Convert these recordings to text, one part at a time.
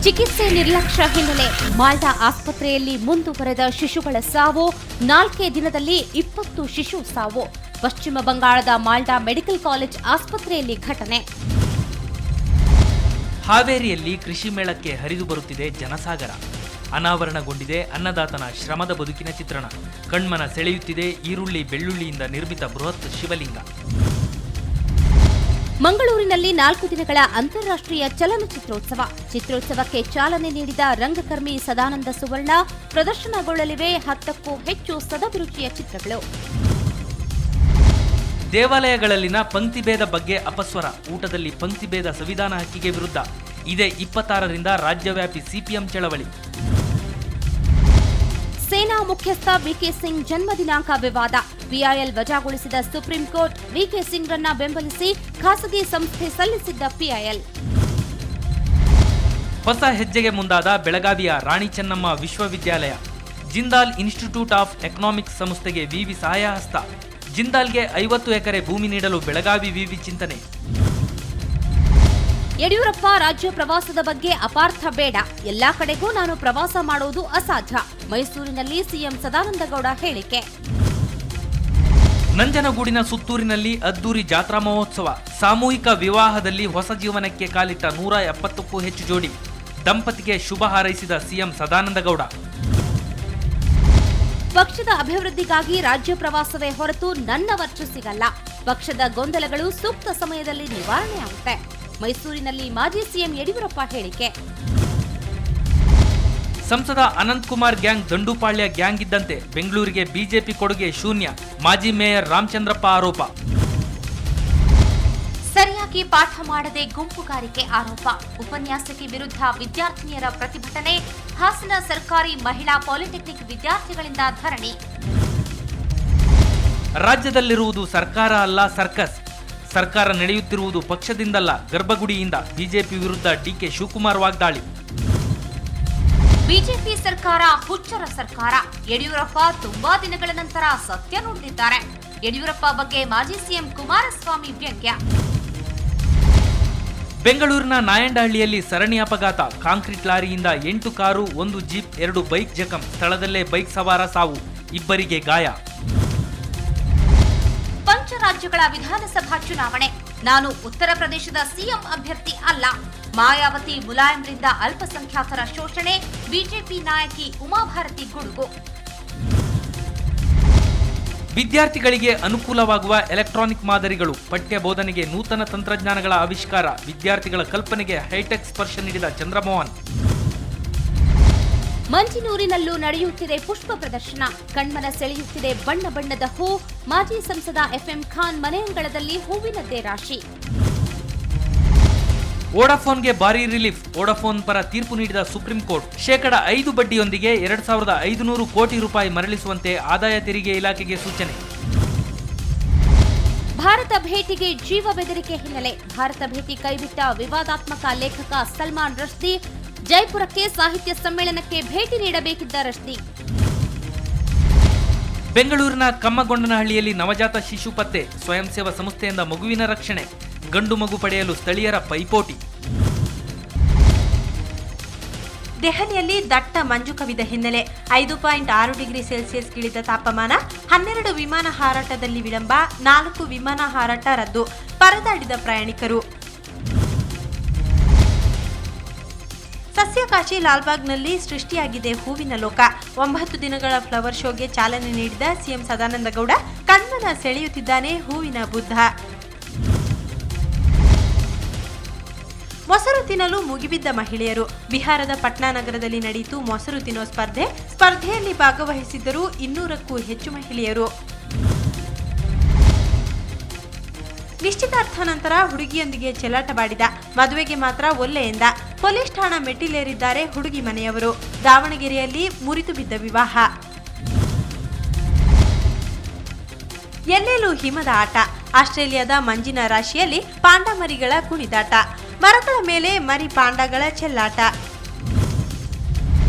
ಚಿಕಿತ್ಸೆ ನಿರ್ಲಕ್ಷ್ಯ ಹಿನ್ನೆಲೆ ಮಾಲ್ಡಾ ಆಸ್ಪತ್ರೆಯಲ್ಲಿ ಮುಂದುವರೆದ ಶಿಶುಗಳ ಸಾವು, 4 ದಿನದಲ್ಲಿ 20 ಶಿಶು ಸಾವು. ಪಶ್ಚಿಮ ಬಂಗಾಳದ ಮಾಲ್ಡಾ ಮೆಡಿಕಲ್ ಕಾಲೇಜ್ ಆಸ್ಪತ್ರೆಯಲ್ಲಿ ಘಟನೆ. ಹಾವೇರಿಯಲ್ಲಿ ಕೃಷಿ ಮೇಳಕ್ಕೆ ಹರಿದು ಬರುತ್ತಿದೆ ಜನಸಾಗರ. ಅನಾವರಣಗೊಂಡಿದೆ ಅನ್ನದಾತನ ಶ್ರಮದ ಬದುಕಿನ ಚಿತ್ರಣ. ಕಣ್ಮನ ಸೆಳೆಯುತ್ತಿದೆ ಈರುಳ್ಳಿ ಬೆಳ್ಳುಳ್ಳಿಯಿಂದ ನಿರ್ಮಿತ ಬೃಹತ್ ಶಿವಲಿಂಗ. ಮಂಗಳೂರಿನಲ್ಲಿ 4 ದಿನಗಳ ಅಂತಾರಾಷ್ಟ್ರೀಯ ಚಲನಚಿತ್ರೋತ್ಸವ. ಚಿತ್ರೋತ್ಸವಕ್ಕೆ ಚಾಲನೆ ನೀಡಿದ ರಂಗಕರ್ಮಿ ಸದಾನಂದ ಸುವರ್ಣ. ಪ್ರದರ್ಶನಗೊಳ್ಳಲಿವೆ 10ಕ್ಕೂ ಹೆಚ್ಚು ಸದಭಿರುಚಿಯ ಚಿತ್ರಗಳು. ದೇವಾಲಯಗಳಲ್ಲಿನ ಪಂಕ್ತಿಭೇದ ಬಗ್ಗೆ ಅಪಸ್ವರ. ಊಟದಲ್ಲಿ ಪಂಕ್ತಿಭೇದ ಸಂವಿಧಾನ ಹಕ್ಕಿಗೆ ವಿರುದ್ಧ. ಇದೇ 26ರಿಂದ ರಾಜ್ಯವ್ಯಾಪಿ ಸಿಪಿಎಂ ಚಳವಳಿ. ಸೇನಾ ಮುಖ್ಯಸ್ಥ ವಿಕೆ ಸಿಂಗ್ ಜನ್ಮ ದಿನಾಂಕ ವಿವಾದ. PIL ವಜಾಗೊಳಿಸಿದ supreme court. ವಿಕೆ ಸಿಂಗ್ರನ್ನ ಬೆಂಬಲಿಸಿ ಖಾಸಗಿ ಸಂಸ್ಥೆ ಸಲ್ಲಿಸಿದ್ದ ಪಿಐಎಲ್. ಹೊಸ ಹೆಜ್ಜೆಗೆ ಮುಂದಾದ ಬೆಳಗಾವಿಯ ರಾಣಿ ಚೆನ್ನಮ್ಮ ವಿಶ್ವವಿದ್ಯಾಲಯ. ಜಿಂದಾಲ್ ಇನ್ಸ್ಟಿಟ್ಯೂಟ್ ಆಫ್ ಎಕನಾಮಿಕ್ಸ್ ಸಂಸ್ಥೆಗೆ ವಿವಿ ಸಹಾಯ ಹಸ್ತ. ಜಿಂದಾಲ್ಗೆ 50 ಎಕರೆ ಭೂಮಿ ನೀಡಲು ಬೆಳಗಾವಿ ವಿವಿ ಚಿಂತನೆ. ಯಡಿಯೂರಪ್ಪ ರಾಜ್ಯ ಪ್ರವಾಸದ ಬಗ್ಗೆ ಅಪಾರ್ಥ ಬೇಡ. ಎಲ್ಲಾ ಕಡೆಗೂ ನಾನು ಪ್ರವಾಸ ಮಾಡುವುದು ಅಸಾಧ್ಯ. ಮೈಸೂರಿನಲ್ಲಿ ಸಿಎಂ ಸದಾನಂದಗೌಡ ಹೇಳಿಕೆ. ನಂಜನಗೂಡಿನ ಸುತ್ತೂರಿನಲ್ಲಿ ಅದ್ದೂರಿ ಜಾತ್ರಾ ಮಹೋತ್ಸವ. ಸಾಮೂಹಿಕ ವಿವಾಹದಲ್ಲಿ ಹೊಸ ಜೀವನಕ್ಕೆ ಕಾಲಿಟ್ಟ 170ಕ್ಕೂ ಹೆಚ್ಚು ಜೋಡಿ. ದಂಪತಿಗೆ ಶುಭ ಹಾರೈಸಿದ ಸಿಎಂ ಸದಾನಂದಗೌಡ. ಪಕ್ಷದ ಅಭಿವೃದ್ಧಿಗಾಗಿ ರಾಜ್ಯ ಪ್ರವಾಸವೇ ಹೊರತು ನನ್ನ ವರ್ಚು ಸಿಗಲ್ಲ. ಪಕ್ಷದ ಗೊಂದಲಗಳು ಸೂಕ್ತ ಸಮಯದಲ್ಲಿ ನಿವಾರಣೆಯಾಗುತ್ತೆ. ಮೈಸೂರಿನಲ್ಲಿ ಮಾಜಿ ಸಿಎಂ ಯಡಿಯೂರಪ್ಪ ಹೇಳಿಕೆ. ಸಂಸದ ಅನಂತಕುಮಾರ್ ಗ್ಯಾಂಗ್ ದಂಡುಪಾಳ್ಯ ಗ್ಯಾಂಗ್ ಇದ್ದಂತೆ. ಬೆಂಗಳೂರಿಗೆ ಬಿಜೆಪಿ ಕೊಡುಗೆ ಶೂನ್ಯ. ಮಾಜಿ ಮೇಯರ್ ರಾಮಚಂದ್ರಪ್ಪ ಆರೋಪ. ಸರಿಯಾಗಿ ಪಾಠ ಮಾಡದೆ ಗುಂಪುಗಾರಿಕೆ ಆರೋಪ. ಉಪನ್ಯಾಸಕಿ ವಿರುದ್ಧ ವಿದ್ಯಾರ್ಥಿನಿಯರ ಪ್ರತಿಭಟನೆ. ಹಾಸನ ಸರ್ಕಾರಿ ಮಹಿಳಾ ಪಾಲಿಟೆಕ್ನಿಕ್ ವಿದ್ಯಾರ್ಥಿಗಳಿಂದ ಧರಣಿ. ರಾಜ್ಯದಲ್ಲಿರುವುದು ಸರ್ಕಾರ ಅಲ್ಲ ಸರ್ಕಸ್. ಸರ್ಕಾರ ನಡೆಯುತ್ತಿರುವುದು ಪಕ್ಷದಿಂದಲ್ಲ ಗರ್ಭಗುಡಿಯಿಂದ. ಬಿಜೆಪಿ ವಿರುದ್ಧ ಡಿಕೆ ಶಿವಕುಮಾರ್ ವಾಗ್ದಾಳಿ. ಬಿಜೆಪಿ ಸರ್ಕಾರ ಹುಚ್ಚರ ಸರ್ಕಾರ. ಯಡಿಯೂರಪ್ಪ ತುಂಬಾ ದಿನಗಳ ನಂತರ ಸತ್ಯ ನುಡಿದಿದ್ದಾರೆ. ಯಡಿಯೂರಪ್ಪ ಬಗ್ಗೆ ಮಾಜಿ ಸಿಎಂ ಕುಮಾರಸ್ವಾಮಿ ವ್ಯಂಗ್ಯ. ಬೆಂಗಳೂರಿನ ನಾಯಂಡಹಳ್ಳಿಯಲ್ಲಿ ಸರಣಿ ಅಪಘಾತ. ಕಾಂಕ್ರೀಟ್ ಲಾರಿಯಿಂದ 8 ಕಾರು, 1 ಜೀಪ್, 2 ಬೈಕ್ ಜಖಂ. ಸ್ಥಳದಲ್ಲೇ ಬೈಕ್ ಸವಾರ ಸಾವು, ಇಬ್ಬರಿಗೆ ಗಾಯ. ಪಂಚರಾಜ್ಯಗಳ ವಿಧಾನಸಭಾ ಚುನಾವಣೆ. ನಾನು ಉತ್ತರ ಪ್ರದೇಶದ ಸಿಎಂ ಅಭ್ಯರ್ಥಿ ಅಲ್ಲ. ಮಾಯಾವತಿ ಮುಲಾಯಂರಿಂದ ಅಲ್ಪಸಂಖ್ಯಾತರ ಶೋಷಣೆ. ಬಿಜೆಪಿ ನಾಯಕಿ ಉಮಾಭಾರತಿ ಗುಡುಗು. ವಿದ್ಯಾರ್ಥಿಗಳಿಗೆ ಅನುಕೂಲವಾಗುವ ಎಲೆಕ್ಟ್ರಾನಿಕ್ ಮಾದರಿಗಳು. ಪಠ್ಯ ಬೋಧನೆಗೆ ನೂತನ ತಂತ್ರಜ್ಞಾನಗಳ ಆವಿಷ್ಕಾರ. ವಿದ್ಯಾರ್ಥಿಗಳ ಕಲ್ಪನೆಗೆ ಹೈಟೆಕ್ ಸ್ಪರ್ಶ ನೀಡಿದ ಚಂದ್ರಮೋಹನ್. ಮಂಜಿನೂರಿನಲ್ಲೂ ನಡೆಯುತ್ತಿದೆ ಪುಷ್ಪ ಪ್ರದರ್ಶನ. ಕಣ್ಮನ ಸೆಳೆಯುತ್ತಿದೆ ಬಣ್ಣ ಬಣ್ಣದ ಹೂ. ಮಾಜಿ ಸಂಸದ ಎಫ್ಎಂ ಖಾನ್ ಮನೆಯಂಗಳದಲ್ಲಿ ಹೂವಿನದ್ದೇ ರಾಶಿ. ವೋಡಾಫೋನ್ಗೆ ಭಾರೀ ರಿಲೀಫ್. ವೋಡಾಫೋನ್ ಪರ ತೀರ್ಪು ನೀಡಿದ ಸುಪ್ರೀಂ ಕೋರ್ಟ್. 5% ಬಡ್ಡಿಯೊಂದಿಗೆ 2,500 ಕೋಟಿ ರೂಪಾಯಿ ಮರಳಿಸುವಂತೆ ಆದಾಯ ತೆರಿಗೆ ಇಲಾಖೆಗೆ ಸೂಚನೆ. ಭಾರತ ಭೇಟಿಗೆ ಜೀವ ಬೆದರಿಕೆ ಹಿನ್ನೆಲೆ. ಭಾರತ ಭೇಟಿ ಕೈಬಿಟ್ಟ ವಿವಾದಾತ್ಮಕ ಲೇಖಕ ಸಲ್ಮಾನ್ ರಶ್ದಿ. ಜೈಪುರಕ್ಕೆ ಸಾಹಿತ್ಯ ಸಮ್ಮೇಳನಕ್ಕೆ ಭೇಟಿ ನೀಡಬೇಕಿದ್ದ ರಶ್ದಿ. ಬೆಂಗಳೂರಿನ ಕಮ್ಮಗೊಂಡನಹಳ್ಳಿಯಲ್ಲಿ ನವಜಾತ ಶಿಶು ಪತ್ತೆ. ಸ್ವಯಂ ಸೇವಾ ಸಂಸ್ಥೆಯಿಂದ ಮಗುವಿನ ರಕ್ಷಣೆ. ಗಂಡು ಮಗು ಪಡೆಯಲು ಸ್ಥಳೀಯರ ಪೈಪೋಟಿ. ದೆಹಲಿಯಲ್ಲಿ ದಟ್ಟ ಮಂಜು ಕವಿದ ಹಿನ್ನೆಲೆ 5.6 ಡಿಗ್ರಿ ಸೆಲ್ಸಿಯಸ್ ಇಳಿದ ತಾಪಮಾನ. 12 ವಿಮಾನ ಹಾರಾಟದಲ್ಲಿ ವಿಳಂಬ. 4 ವಿಮಾನ ಹಾರಾಟ ರದ್ದು. ಪರದಾಡಿದ ಪ್ರಯಾಣಿಕರು. ಸಸ್ಯಕಾಶಿ ಲಾಲ್ಬಾಗ್ನಲ್ಲಿ ಸೃಷ್ಟಿಯಾಗಿದೆ ಹೂವಿನ ಲೋಕ. 9 ದಿನಗಳ ಫ್ಲವರ್ ಶೋಗೆ ಚಾಲನೆ ನೀಡಿದ ಸಿಎಂ ಸದಾನಂದಗೌಡ. ಕಣ್ಮನ ಸೆಳೆಯುತ್ತಿದ್ದಾನೆ ಹೂವಿನ ಬುದ್ಧ. ಮೊಸರು ತಿನ್ನಲು ಮುಗಿಬಿದ್ದ ಮಹಿಳೆಯರು. ಬಿಹಾರದ ಪಟ್ನಾ ನಗರದಲ್ಲಿ ನಡೆಯಿತು ಮೊಸರು ತಿನ್ನೋ ಸ್ಪರ್ಧೆ. ಸ್ಪರ್ಧೆಯಲ್ಲಿ ಭಾಗವಹಿಸಿದ್ದರು 200ಕ್ಕೂ ಹೆಚ್ಚು ಮಹಿಳೆಯರು. ನಿಶ್ಚಿತಾರ್ಥ ನಂತರ ಹುಡುಗಿಯೊಂದಿಗೆ ಚೆಲ್ಲಾಟವಾಡಿದ. ಮದುವೆಗೆ ಮಾತ್ರ ಒಲ್ಲೆ ಎಂದ. ಪೊಲೀಸ್ ಠಾಣಾ ಮೆಟ್ಟಿಲೇರಿದ್ದಾರೆ ಹುಡುಗಿ ಮನೆಯವರು. ದಾವಣಗೆರೆಯಲ್ಲಿ ಮುರಿದು ಬಿದ್ದ ವಿವಾಹ. ಎಲ್ಲೆಲ್ಲೂ ಹಿಮದ ಆಟ. ಆಸ್ಟ್ರೇಲಿಯಾದ ಮಂಜಿನ ರಾಶಿಯಲ್ಲಿ ಪಾಂಡಮರಿಗಳ ಕುಣಿದಾಟ. ಮರಗಳ ಮೇಲೆ ಮರಿ ಪಾಂಡಗಳ ಚೆಲ್ಲಾಟ.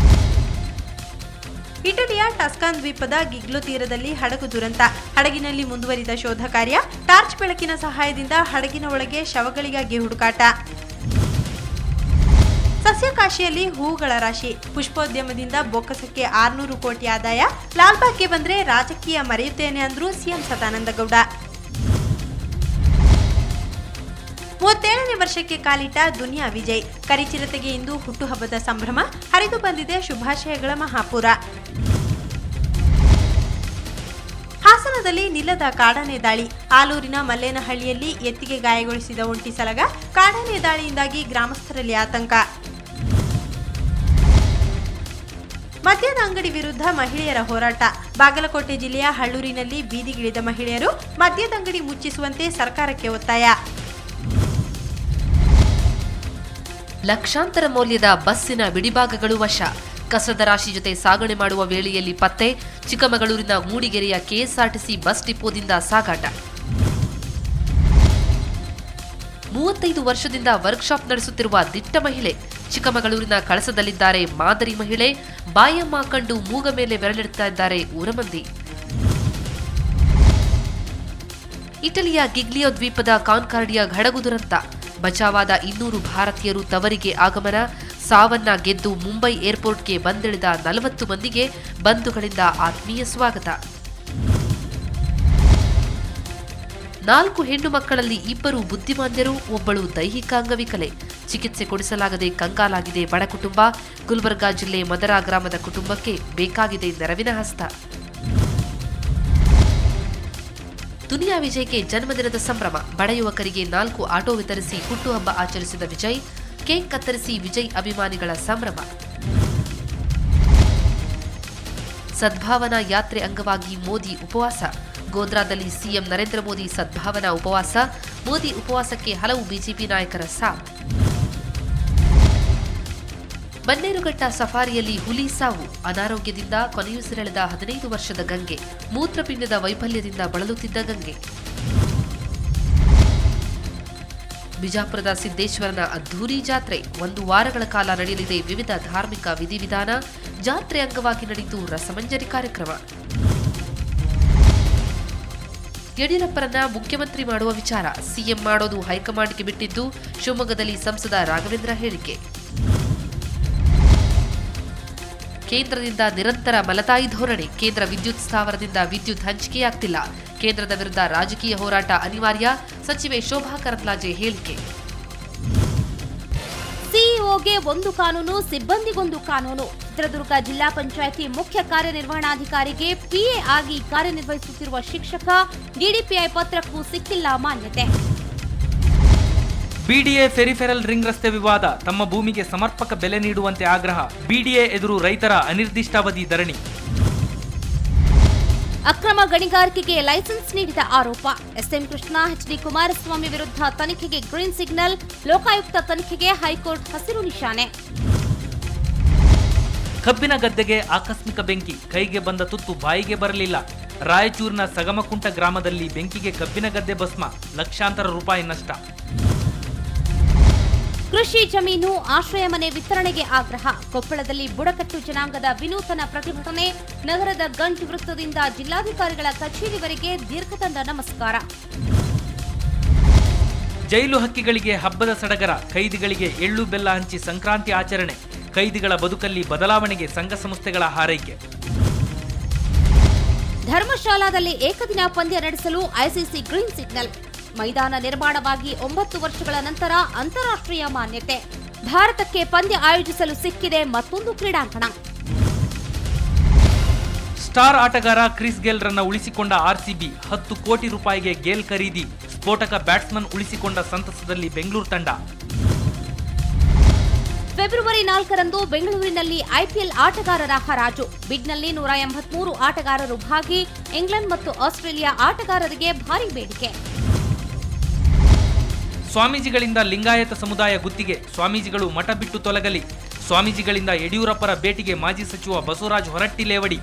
ಇಟಲಿಯ ಟಸ್ಕಾನ್ ದ್ವೀಪದ ಗಿಗ್ಲೋ ತೀರದಲ್ಲಿ ಹಡಗು ದುರಂತ. ಹಡಗಿನಲ್ಲಿ ಮುಂದುವರಿದ ಶೋಧ ಕಾರ್ಯ. ಟಾರ್ಚ್ ಬೆಳಕಿನ ಸಹಾಯದಿಂದ ಹಡಗಿನ ಒಳಗೆ ಶವಗಳಿಗಾಗಿ ಹುಡುಕಾಟ. ಸಸ್ಯಕಾಶಿಯಲ್ಲಿ ಹೂಗಳ ರಾಶಿ. ಪುಷ್ಪೋದ್ಯಮದಿಂದ ಬೊಕ್ಕಸಕ್ಕೆ 600 ಕೋಟಿ ಆದಾಯ. ಲಾಲ್ಬಾಗ್ಗೆ ಬಂದ್ರೆ ರಾಜಕೀಯ ಮರೆಯುತ್ತೇನೆ ಅಂದ್ರು ಸಿಎಂ ಸದಾನಂದ ಗೌಡ. 37ನೇ ವರ್ಷಕ್ಕೆ ಕಾಲಿಟ್ಟ ದುನಿಯಾ ವಿಜಯ್. ಕರಿಚಿರತೆಗೆ ಇಂದು ಹುಟ್ಟುಹಬ್ಬದ ಸಂಭ್ರಮ. ಹರಿದು ಬಂದಿದೆ ಶುಭಾಶಯಗಳ ಮಹಾಪುರ. ಹಾಸನದಲ್ಲಿ ನಿಲ್ಲದ ಕಾಡಾನೆ ದಾಳಿ. ಆಲೂರಿನ ಮಲ್ಲೇನಹಳ್ಳಿಯಲ್ಲಿ ಎತ್ತಿಗೆ ಗಾಯಗೊಳಿಸಿದ ಒಂಟಿ ಸಲಗ. ಕಾಡಾನೆ ದಾಳಿಯಿಂದಾಗಿ ಗ್ರಾಮಸ್ಥರಲ್ಲಿ ಆತಂಕ. ಮದ್ಯದ ಅಂಗಡಿ ವಿರುದ್ಧ ಮಹಿಳೆಯರ ಹೋರಾಟ. ಬಾಗಲಕೋಟೆ ಜಿಲ್ಲೆಯ ಹಳ್ಳೂರಿನಲ್ಲಿ ಬೀದಿಗಿಳಿದ ಮಹಿಳೆಯರು ಮದ್ಯದ ಅಂಗಡಿ ಮುಚ್ಚಿಸುವಂತೆ ಸರ್ಕಾರಕ್ಕೆ ಒತ್ತಾಯ. ಲಕ್ಷಾಂತರ ಮೌಲ್ಯದ ಬಸ್ಸಿನ ಬಿಡಿಭಾಗಗಳು ವಶ. ಕಸದ ರಾಶಿ ಜೊತೆ ಸಾಗಣೆ ಮಾಡುವ ವೇಳೆಯಲ್ಲಿ ಪತ್ತೆ. ಚಿಕ್ಕಮಗಳೂರಿನ ಮೂಡಿಗೆರೆಯ ಕೆಎಸ್ಆರ್ಟಿಸಿ ಬಸ್ ಡಿಪೋದಿಂದ ಸಾಗಾಟ. 35 ವರ್ಷದಿಂದ ವರ್ಕ್ಶಾಪ್ ನಡೆಸುತ್ತಿರುವ ದಿಟ್ಟ ಮಹಿಳೆ. ಚಿಕ್ಕಮಗಳೂರಿನ ಕಳಸದಲ್ಲಿದ್ದಾರೆ ಮಾದರಿ ಮಹಿಳೆ. ಬಾಯಮ್ಮ ಕಂಡು ಮೂಗ ಮೇಲೆ ಬೆರಳಿಡ್ತಾ ಇದ್ದಾರೆ ಊರ ಮಂದಿ. ಇಟಲಿಯ ಗಿಗ್ಲಿಯೋ ದ್ವೀಪದ ಕಾನ್ಕಾರ್ಡಿಯಾ ಹಡಗು ದುರಂತ. ಬಚಾವಾದ 200 ಭಾರತೀಯರು ತವರಿಗೆ ಆಗಮನ. ಸಾವನ್ನ ಗೆದ್ದು ಮುಂಬೈ ಏರ್ಪೋರ್ಟ್ಗೆ ಬಂದಿಳಿದ 40 ಮಂದಿಗೆ ಬಂಧುಗಳಿಂದ ಆತ್ಮೀಯ ಸ್ವಾಗತ. 4 ಹೆಣ್ಣು ಮಕ್ಕಳಲ್ಲಿ 2 ಬುದ್ಧಿಮಾಂದ್ಯರು, ಒಬ್ಬಳು ದೈಹಿಕ ಅಂಗವಿಕಲೆ. ಚಿಕಿತ್ಸೆ ಕೊಡಿಸಲಾಗದೆ ಕಂಗಾಲಾಗಿದೆ ಬಡ ಕುಟುಂಬ. ಗುಲ್ಬರ್ಗಾ ಜಿಲ್ಲೆ ಮದರಾ ಗ್ರಾಮದ ಕುಟುಂಬಕ್ಕೆ ಬೇಕಾಗಿದೆ ನೆರವಿನ ಹಸ್ತ. ದುನಿಯಾ ವಿಜಯ್ಗೆ ಜನ್ಮದಿನದ ಸಂಭ್ರಮ. ಬಡ ಯುವಕರಿಗೆ 4 ಆಟೋ ವಿತರಿಸಿ ಹುಟ್ಟುಹಬ್ಬ ಆಚರಿಸಿದ ವಿಜಯ್. ಕೇಕ್ ಕತ್ತರಿಸಿ ವಿಜಯ್ ಅಭಿಮಾನಿಗಳ ಸಂಭ್ರಮ. ಸದ್ಭಾವನಾ ಯಾತ್ರೆ ಅಂಗವಾಗಿ ಮೋದಿ ಉಪವಾಸ. ಗೋಧ್ರಾದಲ್ಲಿ ಸಿಎಂ ನರೇಂದ್ರ ಮೋದಿ ಸದ್ಭಾವನಾ ಉಪವಾಸ. ಮೋದಿ ಉಪವಾಸಕ್ಕೆ ಹಲವು ಬಿಜೆಪಿ ನಾಯಕರ ಸಾಥ್. ಬನ್ನೇರುಘಟ್ಟ ಸಫಾರಿಯಲ್ಲಿ ಹುಲಿ ಸಾವು. ಅನಾರೋಗ್ಯದಿಂದ ಕೊನೆಯುಸಿರೆಳೆದ 15 ವರ್ಷದ ಗಂಗೆ. ಮೂತ್ರಪಿಂಡದ ವೈಫಲ್ಯದಿಂದ ಬಳಲುತ್ತಿದ್ದ ಗಂಗೆ. ಬಿಜಾಪುರದ ಸಿದ್ದೇಶ್ವರನ ಅದ್ಧೂರಿ ಜಾತ್ರೆ. 1 ವಾರಗಳ ಕಾಲ ನಡೆಯಲಿದೆ ವಿವಿಧ ಧಾರ್ಮಿಕ ವಿಧಿವಿಧಾನ. ಜಾತ್ರೆ ಅಂಗವಾಗಿ ನಡೆಯಿತು ರಸಮಂಜರಿ ಕಾರ್ಯಕ್ರಮ. ಯಡಿಯೂರಪ್ಪರನ್ನ ಮುಖ್ಯಮಂತ್ರಿ ಮಾಡುವ ವಿಚಾರ. ಸಿಎಂ ಮಾಡೋದು ಹೈಕಮಾಂಡ್ಗೆ ಬಿಟ್ಟಿದ್ದು. ಶಿವಮೊಗ್ಗದಲ್ಲಿ ಸಂಸದ ರಾಘವೇಂದ್ರ ಹೇಳಿಕೆ. ಕೇಂದ್ರದಿಂದ ನಿರಂತರ ಮಲತಾಯಿ ಧೋರಣೆ. ಕೇಂದ್ರ ವಿದ್ಯುತ್ ಸ್ಥಾವರದಿಂದ ವಿದ್ಯುತ್ ಹಂಚಿಕೆಯಾಗ್ತಿಲ್ಲ. ಕೇಂದ್ರದ ವಿರುದ್ಧ ರಾಜಕೀಯ ಹೋರಾಟ ಅನಿವಾರ್ಯ. ಸಚಿವೆ ಶೋಭಾ ಕರಂದ್ಲಾಜೆ ಹೇಳಿಕೆ. ಸಿಇಒಗೆ 1 ಕಾನೂನು, ಸಿಬ್ಬಂದಿಗೊಂದು ಕಾನೂನು. ಚಿತ್ರದುರ್ಗ ಜಿಲ್ಲಾ ಪಂಚಾಯಿತಿ ಮುಖ್ಯ ಕಾರ್ಯನಿರ್ವಹಣಾಧಿಕಾರಿಗೆ ಪಿಎ ಆಗಿ ಕಾರ್ಯನಿರ್ವಹಿಸುತ್ತಿರುವ ಶಿಕ್ಷಕ. ಡಿಡಿಪಿಐ ಪತ್ರಕ್ಕೂ ಸಿಕ್ಕಿಲ್ಲ ಮಾನ್ಯತೆ. ಬಿಡಿಎ ಫೆರಿಫೆರಲ್ ರಿಂಗ್ ರಸ್ತೆ ವಿವಾದ. ತಮ್ಮ ಭೂಮಿಗೆ ಸಮರ್ಪಕ ಬೆಲೆ ನೀಡುವಂತೆ ಆಗ್ರಹ. ಬಿಡಿಎ ಎದುರು ರೈತರ ಅನಿರ್ದಿಷ್ಟಾವಧಿ ಧರಣಿ. ಅಕ್ರಮ ಗಣಿಗಾರಿಕೆಗೆ ಲೈಸೆನ್ಸ್ ನೀಡಿದ ಆರೋಪ. ಎಸ್ಎಂ ಕೃಷ್ಣ, ಎಚ್ಡಿ ಕುಮಾರಸ್ವಾಮಿ ವಿರುದ್ಧ ತನಿಖೆಗೆ ಗ್ರೀನ್ ಸಿಗ್ನಲ್. ಲೋಕಾಯುಕ್ತ ತನಿಖೆಗೆ ಹೈಕೋರ್ಟ್ ಹಸಿರು ನಿಶಾನೆ. ಕಬ್ಬಿನ ಗದ್ದೆಗೆ ಆಕಸ್ಮಿಕ ಬೆಂಕಿ. ಕೈಗೆ ಬಂದ ತುತ್ತು ಬಾಯಿಗೆ ಬರಲಿಲ್ಲ. ರಾಯಚೂರಿನ ಸಗಮಕುಂಟ ಗ್ರಾಮದಲ್ಲಿ ಬೆಂಕಿಗೆ ಕಬ್ಬಿನ ಗದ್ದೆ ಭಸ್ಮ. ಲಕ್ಷಾಂತರ ರೂಪಾಯಿ ನಷ್ಟ. ಕೃಷಿ ಜಮೀನು, ಆಶ್ರಯ ಮನೆ ವಿತರಣೆಗೆ ಆಗ್ರಹ. ಕೊಪ್ಪಳದಲ್ಲಿ ಬುಡಕಟ್ಟು ಜನಾಂಗದ ವಿನೂತನ ಪ್ರತಿಭಟನೆ. ನಗರದ ಗಂಜ್ ವೃತ್ತದಿಂದ ಜಿಲ್ಲಾಧಿಕಾರಿಗಳ ಕಚೇರಿವರೆಗೆ ದೀರ್ಘದಂಡ ನಮಸ್ಕಾರ. ಜೈಲು ಹಕ್ಕಿಗಳಿಗೆ ಹಬ್ಬದ ಸಡಗರ. ಕೈದಿಗಳಿಗೆ ಎಳ್ಳು ಬೆಲ್ಲ ಹಂಚಿ ಸಂಕ್ರಾಂತಿ ಆಚರಣೆ. ಕೈದಿಗಳ ಬದುಕಲ್ಲಿ ಬದಲಾವಣೆಗೆ ಸಂಘ ಸಂಸ್ಥೆಗಳ ಹಾರೈಕೆ. ಧರ್ಮಶಾಲಾದಲ್ಲಿ ಏಕದಿನ ಪಂದ್ಯ ನಡೆಸಲು ಐಸಿಸಿ ಗ್ರೀನ್ ಸಿಗ್ನಲ್. ಮೈದಾನ ನಿರ್ಮಾಣವಾಗಿ 9 ವರ್ಷಗಳ ನಂತರ ಅಂತಾರಾಷ್ಟ್ರೀಯ ಮಾನ್ಯತೆ. ಭಾರತಕ್ಕೆ ಪಂದ್ಯ ಆಯೋಜಿಸಲು ಸಿಕ್ಕಿದೆ ಮತ್ತೊಂದು ಕ್ರೀಡಾಂಗಣ. ಸ್ಟಾರ್ ಆಟಗಾರ ಕ್ರಿಸ್ ಗೇಲ್ರನ್ನ ಉಳಿಸಿಕೊಂಡ ಆರ್ಸಿಬಿ. 10 ಕೋಟಿ ರೂಪಾಯಿಗೆ ಗೇಲ್ ಖರೀದಿ. ಸ್ಫೋಟಕ ಬ್ಯಾಟ್ಸ್ಮನ್ ಉಳಿಸಿಕೊಂಡ ಸಂತಸದಲ್ಲಿ ಬೆಂಗಳೂರು ತಂಡ. ಫೆಬ್ರವರಿ 4ರಂದು ಬೆಂಗಳೂರಿನಲ್ಲಿ ಐಪಿಎಲ್ ಆಟಗಾರರ ಹರಾಜು. ಬಿಡ್ನಲ್ಲಿ 183 ಆಟಗಾರರು ಭಾಗಿ. ಇಂಗ್ಲೆಂಡ್ ಮತ್ತು ಆಸ್ಟ್ರೇಲಿಯಾ ಆಟಗಾರರಿಗೆ ಭಾರೀ ಬೇಡಿಕೆ. ಸ್ವಾಮೀಜಿಗಳಿಂದ ಲಿಂಗಾಯತ ಸಮುದಾಯ ಗುತ್ತಿಗೆ. ಸ್ವಾಮೀಜಿಗಳು ಮಠ ಬಿಟ್ಟು ತೊಲಗಲಿ. ಸ್ವಾಮೀಜಿಗಳಿಂದ ಯಡಿಯೂರಪ್ಪರ ಭೇಟಿಗೆ ಮಾಜಿ ಸಚಿವ ಬಸವರಾಜ ಹೊರಟ್ಟಿ ಲೇವಡಿ.